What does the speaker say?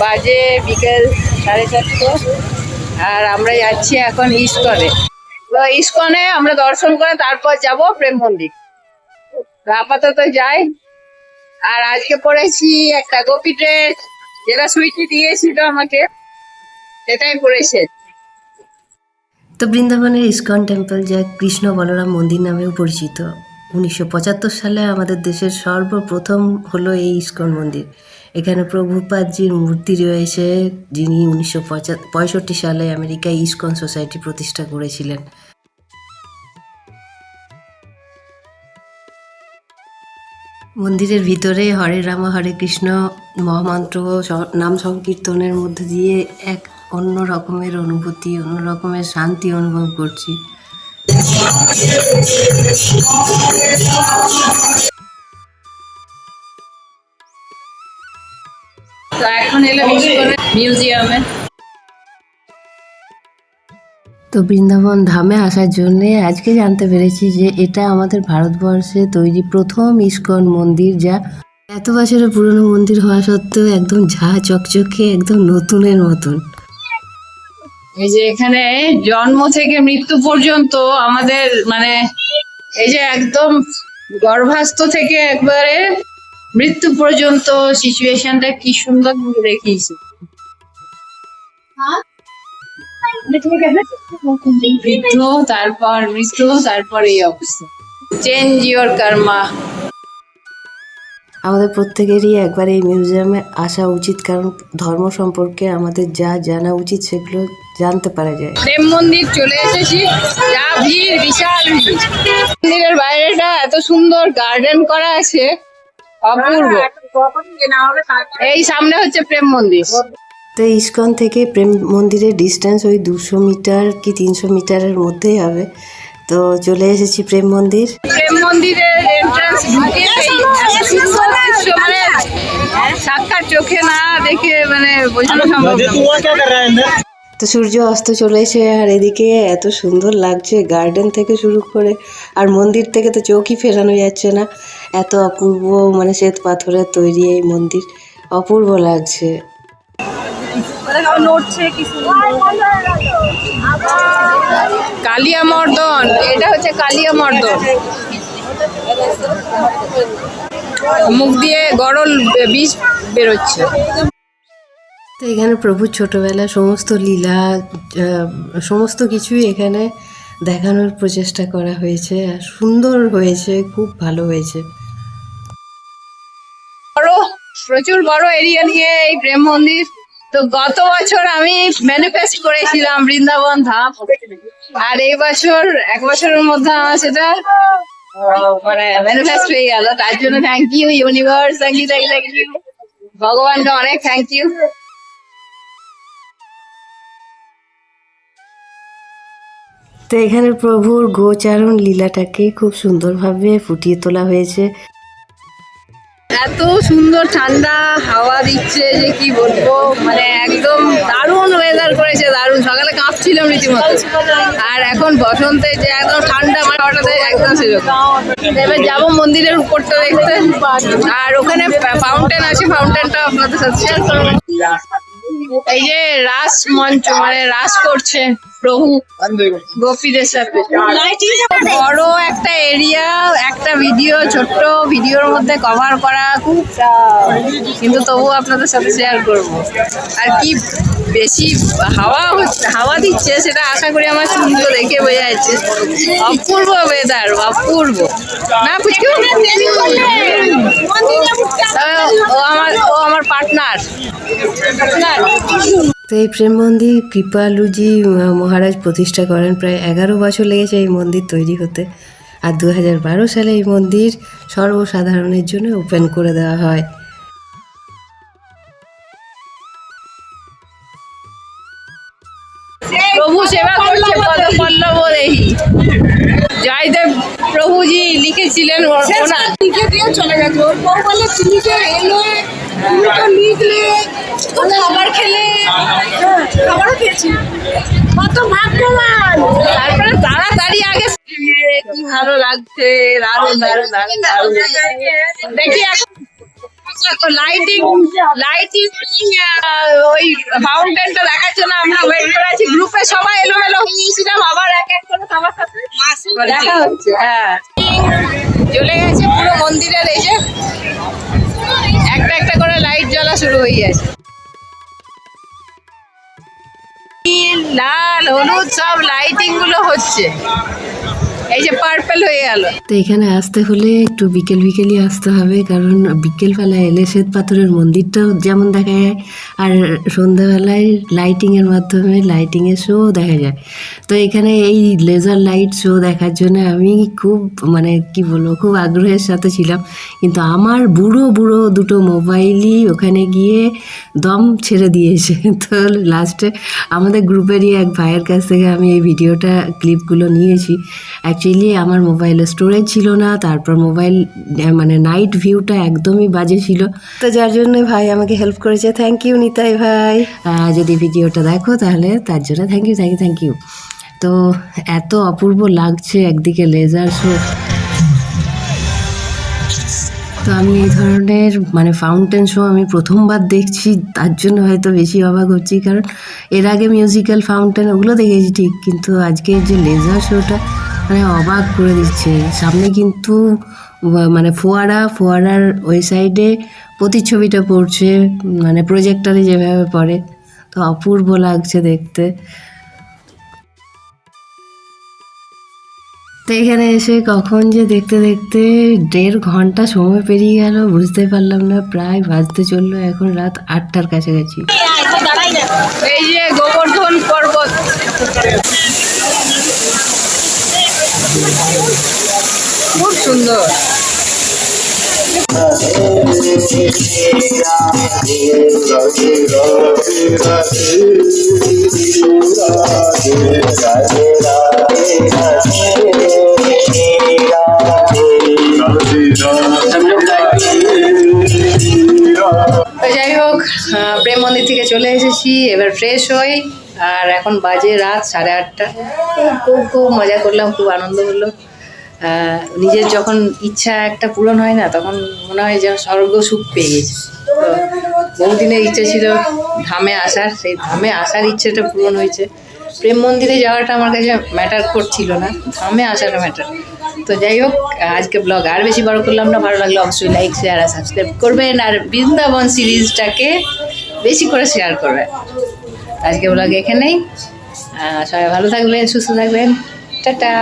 বাজে বিকেল 4:30 আর আমরা যাচ্ছি এখন ইস্কনে। তো ইস্কনে আমরা দর্শন করে তারপর যাব প্রেম মন্দির। আপাতত যাই। আর আজকে পড়েছি একটা গোপী ড্রেস, যেটা সুইটি দিয়েছিল আমাকে, সেটাই পড়েছে। তো বৃন্দাবনের ইস্কন টেম্পল, যা কৃষ্ণ বলরাম মন্দির নামেও পরিচিত, 1975 সালে আমাদের দেশের সর্বপ্রথম হলো এই ইস্কন মন্দির। এখানে প্রভুপাদজির মূর্তি রয়েছে, যিনি 1965 সালে আমেরিকায় ইস্কন সোসাইটি প্রতিষ্ঠা করেছিলেন। মন্দিরের ভিতরে হরে রাম হরে কৃষ্ণ মহামন্ত্র নাম সংকীর্তনের মধ্যে দিয়ে এক অন্য রকমের অনুভূতি, অন্য রকমের শান্তি অনুভব করছি। তো এখন এলাম ইস্কনের মিউজিয়ামে। তো বৃন্দাবন ধামে আসার জন্যে আজকে জানতে পেরেছি যে এটা আমাদের ভারতবর্ষে তৈরি প্রথম ইস্কন মন্দির, যা এত বছরের পুরনো মন্দির হওয়া সত্ত্বেও একদম ঝা চকচকে, একদম নতুনের মতন। এই যে এখানে জন্ম থেকে মৃত্যু পর্যন্ত আমাদের মানে এই যে একদম গর্ভাস্থ থেকে একবারে মৃত্যু পর্যন্ত সিচুয়েশনটা কি সুন্দর দেখিয়েছে। বৃদ্ধ, তারপর মৃত্যু, তারপর এই অবস্থা। চেঞ্জ ইওর কর্মা। আমাদের প্রত্যেকেরই একবার এই মিউজিয়ামে আসা উচিত, কারণ ধর্ম সম্পর্কে আমাদের যা জানা উচিত সেগুলো জানতে পারা যায়। প্রেম মন্দির চলে এসেছি, যা ভিড়, বিশাল ভিড়। মন্দিরের বাইরেটা এত সুন্দর গার্ডেন করা আছে, অপূর্ব। এই সামনে হচ্ছে প্রেম মন্দির। তো ইস্কন থেকে প্রেম মন্দিরের ডিস্টেন্স ওই 200 মিটার কি 300 মিটারের মধ্যেই হবে। তো চলে এসেছি প্রেম মন্দির। প্রেম মন্দিরের এন্ট্রান্স ঢুকে মানে সাক্ষাৎ চোখে না দেখে মানে বোঝানো সম্ভব না। তো সূর্য অস্ত চলেছে আর এদিকে এত সুন্দর লাগছে, গার্ডেন থেকে শুরু করে আর মন্দির থেকে তো চোখই ফেরানো যাচ্ছে না। এত অপূর্ব, মানে শ্বেত পাথরের তৈরি এই মন্দির, অপূর্ব লাগছে। কালিয়া মর্দন, এটা হচ্ছে কালিয়া মর্দন। মুখ দিয়ে গরল বিষ বেরোচ্ছে। তো এখানে প্রভুর ছোটবেলা সমস্ত লীলা, সমস্ত কিছুই এখানে দেখানোর প্রচেষ্টা করা হয়েছে। আর সুন্দর হয়েছে, খুব ভালো হয়েছে। প্রচুর বড় এরিয়া নিয়ে এই প্রেম মন্দির। তো গত বছর আমি ম্যানিফেস্ট করেছিলাম বৃন্দাবন ধাম, আর এই বছর 1 বছরের মধ্যে আমার সেটা মানে ম্যানিফেস্ট হয়ে গেল। তার জন্য thank you universe, thank you ভগবানকে অনেক থ্যাংক ইউ। তো এখানে প্রভুর গোচারণ লীলাটাকে খুব সুন্দরভাবে ফুটিয়ে তোলা হয়েছে। এত সুন্দর ঠান্ডা হাওয়া দিচ্ছে যে কি বলবো, মানে একদম দারুণ ওয়েদার করেছে, দারুণ। সকালে কাঁপছিলাম রীতিমতো, আর এখন বসন্তে যে একদম ঠান্ডা মাথাতে একদম সেরকম। এবার যাবো মন্দিরের উপরটা দেখতে, আর ওখানে ফাউন্টেন আছে, ফাউন্টেনটা আপনাদের সাথে শেয়ার করবো। এই যে রাস মঞ্চ, মানে রাস করছে প্রভু গোপীদের সাথে। বড় একটা এরিয়া, একটা ভিডিও, ছোট্ট ভিডিওর মধ্যে কভার করা খুব, কিন্তু তবু আপনাদের সাথে শেয়ার করব। আর কি বেশি হাওয়া দিচ্ছে সেটা আশা করি আমার চুলগুলো দেখে বোঝা যাচ্ছে। অপূর্ব ওয়েদার, অপূর্ব না পুচকু। ও আমার পার্টনার। তো এই প্রেম মন্দির কৃপালুজি মহারাজ প্রতিষ্ঠা করেন। প্রায় 11 বছর লেগেছে এই মন্দির তৈরি হতে। আর 2012 সালে এই মন্দির সর্বসাধারণের জন্য ওপেন করে দেওয়া হয়। প্রভু সেবা করছে পল্লব দেহি। জয়দেব প্রভুজি লিখেছিলেন, লিখে দিয়ে চলে গেছে। ওর বউ বলে তুমি যে এলে, তুমি তো লিখলে, তো খাবার খেলে, খাবারও খেয়েছি, কত ভাগ্যবান। তারপরে তাড়াতাড়ি আগে কি ভালো লাগছে, দারুণ দারুণ দারুণ দারুণ। দেখি লাইটিং লাইটিং ওই ফাউন্টেনটা দেখার জন্য আমরা ওয়েট করে আছি। গ্রুপে সবাই এলোমেলো হয়ে গিয়েছিলাম, আবার এক এক করে সবার সাথে দেখা হচ্ছে। হ্যাঁ, জ্বলে গেছে পুরো মন্দিরের, এই যে একটা একটা করে লাইট জ্বলা শুরু হয়ে গেছে। নীল, লাল, হলুদ সব লাইটিং গুলো হচ্ছে, এই যে পার্পল হয়ে গেল। তো এখানে আসতে হলে একটু বিকেল বিকেলই আসতে হবে, কারণ বিকেলবেলায় এলে শ্বেত পাথরের মন্দিরটাও যেমন দেখা যায়, আর সন্ধ্যাবেলায় লাইটিংয়ের মাধ্যমে লাইটিংয়ের শো দেখা যায়। তো এখানে এই লেজার লাইট শো দেখার জন্য আমি খুব কি বলবো, খুব আগ্রহের সাথে ছিলাম। কিন্তু আমার বুড়ো বুড়ো দুটো মোবাইলই ওখানে গিয়ে দম ছেড়ে দিয়েছে। তো লাস্টে আমাদের গ্রুপেরই এক ভাইয়ের কাছ থেকে আমি এই ভিডিওটা ক্লিপগুলো নিয়েছি। অ্যাকচুয়ালি আমার মোবাইলে স্টোরেজ ছিল না, তারপর মোবাইল নাইট ভিউটা একদমই বাজে ছিল, তো যার জন্য ভাই আমাকে হেল্প করেছে। থ্যাংক ইউ নিতাই ভাই। যদি ভিডিওটা দেখো তাহলে তার জন্য থ্যাংক ইউ। তো এত অপূর্ব লাগছে একদিকে লেজার শো। তো আমি এই ধরনের ফাউন্টেন শো আমি প্রথমবার দেখছি, তার জন্য হয়তো বেশি অবাক হচ্ছি, কারণ এর আগে মিউজিক্যাল ফাউন্টেন ওগুলো দেখেছি ঠিক, কিন্তু আজকে যে লেজার শোটা অবাক করে দিচ্ছে। সামনে কিন্তু ফোয়ারার ওই সাইডে প্রতিচ্ছবিটা পড়ছে, প্রজেক্টরে যেভাবে পড়ে, তো অপূর্ব লাগছে দেখতে। তো এখানে এসে কখন যে দেখতে দেখতে 1.5 ঘন্টা সময় পেরিয়ে গেল বুঝতে পারলাম না। প্রায় বাজতে চললো এখন রাত 8টার কাছাকাছি। এই যে গোবর্ধন পর্বত, খুব সুন্দর। তো যাই হোক, প্রেম মন্দির থেকে চলে এসেছি, এবার ফ্রেশ হই। আর এখন বাজে রাত 8:30। খুব মজা করলাম, খুব আনন্দ হলো। নিজের যখন ইচ্ছা একটা পূরণ হয় না, তখন মনে হয় যেন স্বর্গ সুখ পেয়ে গেছি। তো বহুদিনের ইচ্ছা ছিল ধামে আসার, সেই ধামে আসার ইচ্ছেটা পূরণ হয়েছে। প্রেম মন্দিরে যাওয়াটা আমার কাছে ম্যাটার করছিল না, ধামে আসাটা ম্যাটার। তো যাই হোক, আজকে ব্লগ আর বেশি বড় করলাম না। ভালো লাগলে অবশ্যই লাইক, শেয়ার আর সাবস্ক্রাইব করবেন, আর বৃন্দাবন সিরিজটাকে বেশি করে শেয়ার করবেন। আজকে ব্লগ এখানেই। সবাই ভালো থাকবেন, সুস্থ থাকবেন। টাটা।